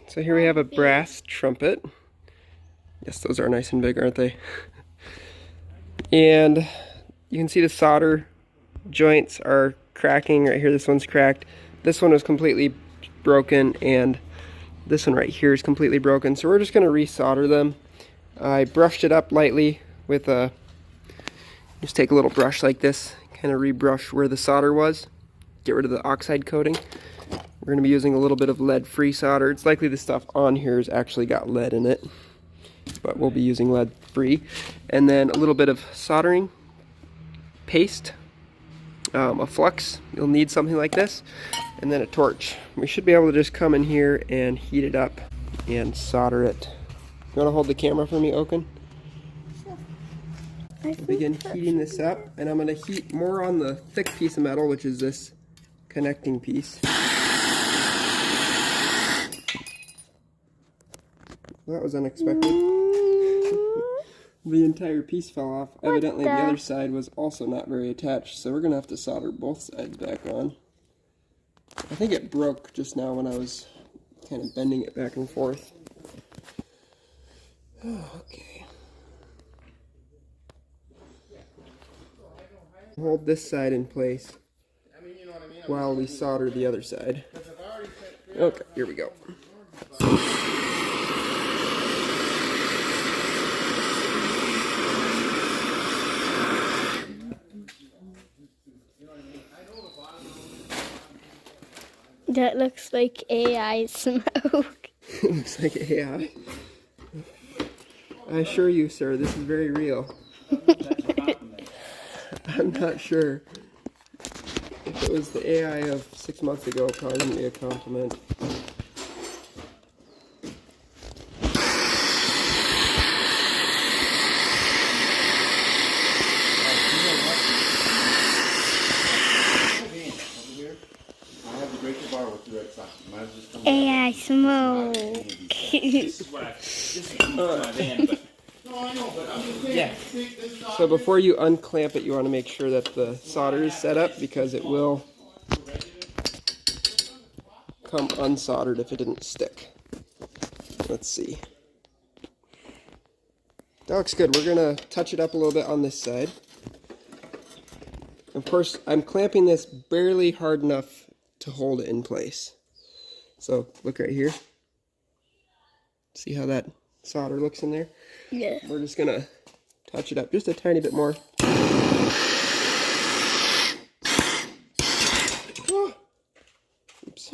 So here we have a brass trumpet. Yes, those are nice and big, aren't they? And you can see the solder joints are cracking right here. This one's cracked. This one was completely broken, and this one right here is completely broken. So we're just going to resolder them. I brushed it up lightly with a, just take a little brush like this, kind of rebrush where the solder was, get rid of the oxide coating. We're going to be using a little bit of lead-free solder. It's likely the stuff on here has actually got lead in it, but we'll be using lead-free. And then a little bit of soldering paste, a flux, you'll need something like this, and then a torch. We should be able to just come in here and heat it up and solder it. You want to hold the camera for me, Oaken? I'll begin heating this up, and I'm going to heat more on the thick piece of metal, which is this connecting piece. That was unexpected. The entire piece fell off. Evidently the other side was also not very attached, so we're going to have to solder both sides back on. I think it broke just now when I was kind of bending it back and forth. Okay. Hold this side in place while we solder the other side. Okay, here we go. That looks like AI smoke. It looks like AI. I assure you, sir, this is very real. I'm not sure. If it was the AI of 6 months ago, it probably wouldn't be a compliment. AI smoke. Yeah. So before you unclamp it, you want to make sure that the solder is set up, because it will come unsoldered if it didn't stick. Let's see. That looks good. We're going to touch it up a little bit on this side. Of course, I'm clamping this barely hard enough to hold it in place. So look right here. See how that solder looks in there? Yeah. We're just going to touch it up just a tiny bit more. Oh. Oops. Of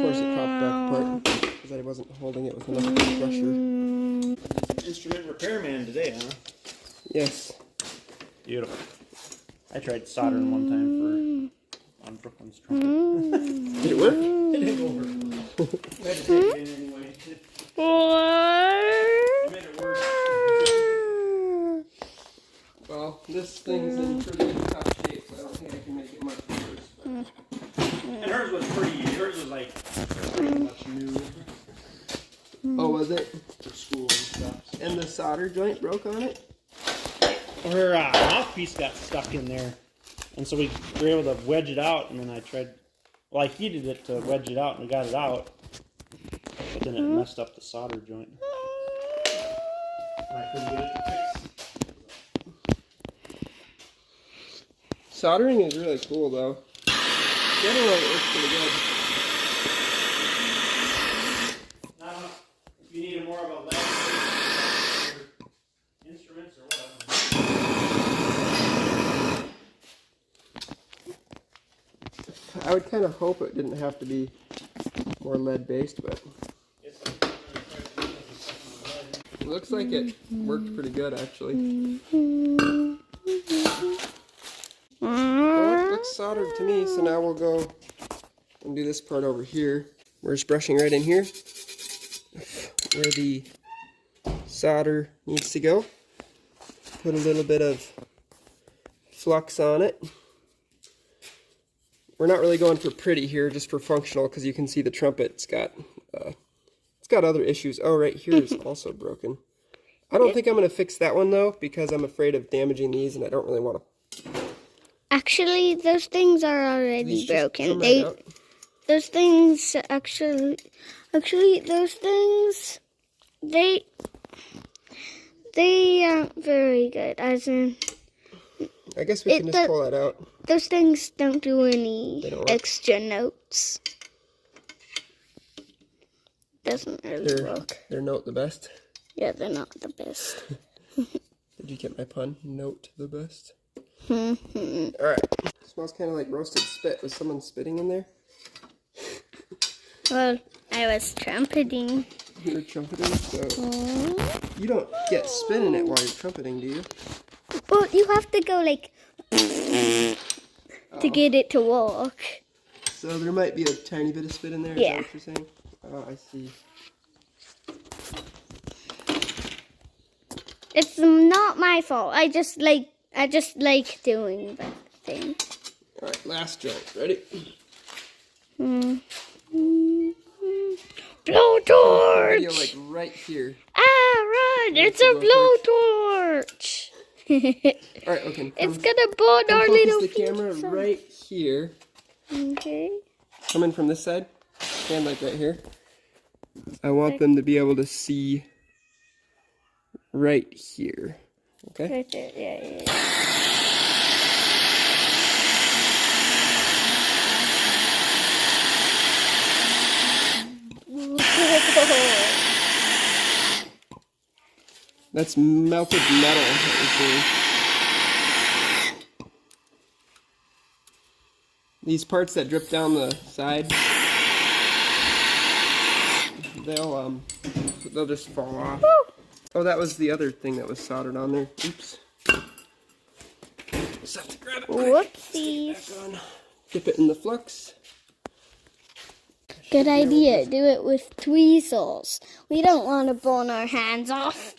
course it popped back apart because I wasn't holding it with enough pressure. Instrument repairman today, huh? Yes. Beautiful. I tried soldering one time on Brooklyn's trumpet. Did it work? It didn't go over. I had to take it in anyway. What? I made it work. Well, this thing's in pretty tough shape, so I don't think I can make it much worse. And hers was like pretty much new Oh, was it? for school and stuff. And the solder joint broke on it? Her mouthpiece got stuck in there, and so we were able to wedge it out, and then I heated it to wedge it out, and we got it out, but then it messed up the solder joint. And I couldn't get it to fix. Soldering is really cool, though. Generally, it works pretty good. Now, if you need more of a lead instruments or whatever. I would kind of hope it didn't have to be more lead-based, but it looks like it worked pretty good, actually. Well, it looks soldered to me, so now we'll go and do this part over here. We're just brushing right in here where the solder needs to go. Put a little bit of flux on it. We're not really going for pretty here, just for functional, because you can see the trumpet's got other issues. Oh, right here is also broken. I don't think I'm going to fix that one, though, because I'm afraid of damaging these, and I don't really want to. Actually, those things are already broken. Right out. those things actually, those things, they aren't very good. As in, I guess we can just pull that out. those things don't do any They don't work. extra notes. Doesn't really work. They're note the best. Yeah, they're not the best. Did you get my pun? Note the best. Mm-hmm. Alright. Smells kind of like roasted spit. Was someone spitting in there? Well, I was trumpeting. You were trumpeting, so you don't get spit in it while you're trumpeting, do you? Well, you have to go like to get it to work. So there might be a tiny bit of spit in there. Is that what you're saying? Oh, I see. It's not my fault. I just like doing that thing. All right, last joint. Ready? Blowtorch! Video like right here. Ah, run! It's a blowtorch. All right, okay. It's gonna burn our little focus the camera feet. right here. Okay. Coming from this side. Stand like right here. I want them to be able to see right here. Okay? Right there. Yeah. That's melted metal. These parts that drip down the side, they'll just fall off. Oh, that was the other thing that was soldered on there. Oops. Just have to grab it. Whoopsies. Back on. Dip it in the flux. Good idea. Do it with tweezers. We don't want to burn our hands off.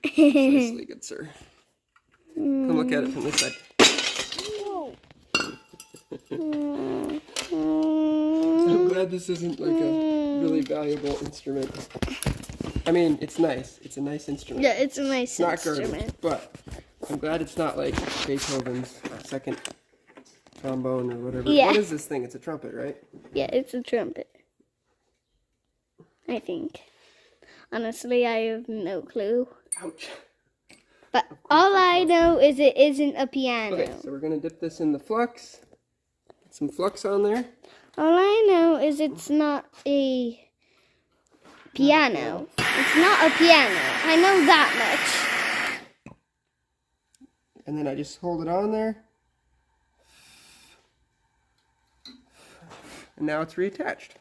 Precisely, good sir. Come look at it from this side. I'm glad this isn't like a really valuable instrument. I mean, it's nice. It's a nice instrument. Yeah, it's a nice Not instrument. garbage, but I'm glad it's not like Beethoven's second trombone or whatever. Yeah. What is this thing? It's a trumpet, right? Yeah, it's a trumpet. I think. Honestly, I have no clue. Ouch. But all I know is it isn't a piano. Okay, so we're gonna dip this in the flux. Get some flux on there. All I know is it's not a piano. It's not a piano. I know that much. And then I just hold it on there. And now it's reattached.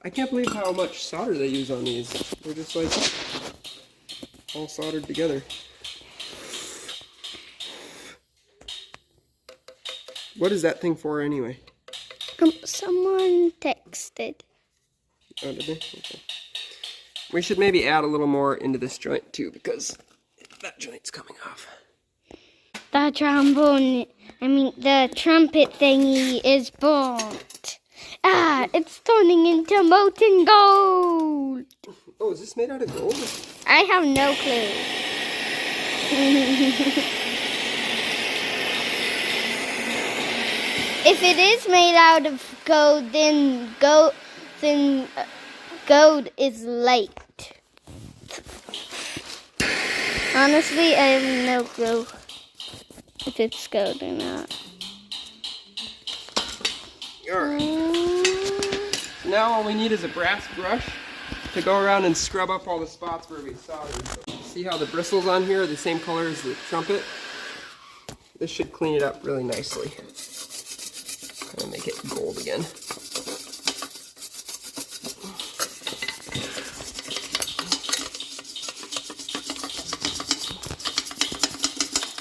I can't believe how much solder they use on these. They're just like all soldered together. What is that thing for anyway? Someone texted. Oh, did they? Okay. We should maybe add a little more into this joint too, because that joint's coming off. The trumpet thingy is burnt. Ah, it's turning into molten gold. Oh, is this made out of gold? I have no clue. If it is made out of gold, then gold is light. Honestly, I have no clue if it's gold or not. Alright. Now all we need is a brass brush to go around and scrub up all the spots where we soldered. See how the bristles on here are the same color as the trumpet? This should clean it up really nicely. And make it gold again.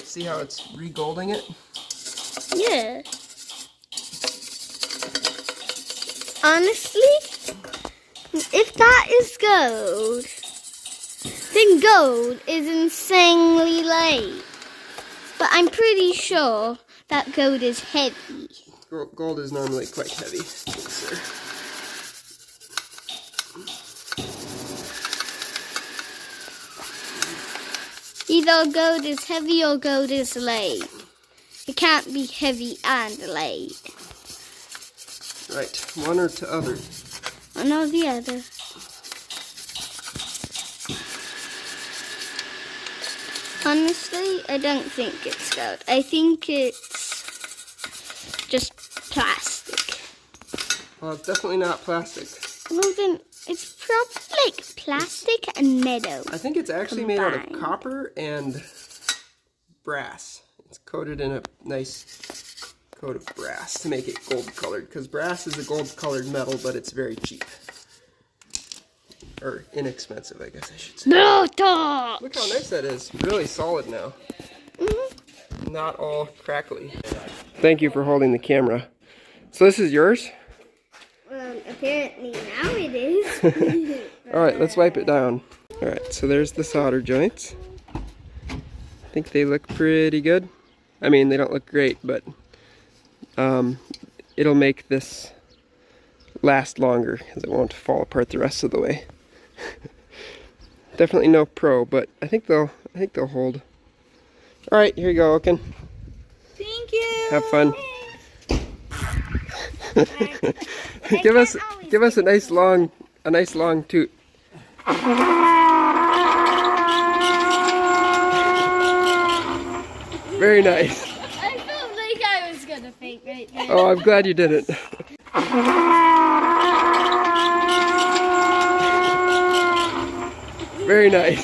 See how it's re-golding it? Yeah. Honestly, if that is gold, then gold is insanely light. But I'm pretty sure that gold is heavy. Gold is normally quite heavy. Yes, sir. Either gold is heavy or gold is light. It can't be heavy and light. Right, one or to other. One or the other. Honestly, I don't think it's gold. I think it's just plastic. Well, it's definitely not plastic. Well then, it's probably like plastic and metal. I think it's actually made out of combined. copper and brass. It's coated in a nice coat of brass to make it gold colored, because brass is a gold colored metal, but it's very cheap. Or inexpensive, I guess I should say. Blowtorch! Look how nice that is. Really solid now. Mm-hmm. Not all crackly. Thank you for holding the camera. So this is yours? Apparently now it is. Alright, let's wipe it down. Alright, so there's the solder joints. I think they look pretty good. I mean, they don't look great, but it'll make this last longer because it won't fall apart the rest of the way. Definitely no pro, but I think they'll hold. Alright, here you go, Oaken. Thank you. Have fun. give us a nice long toot. Very nice. I felt like I was gonna faint right there. Oh, I'm glad you didn't. Very nice.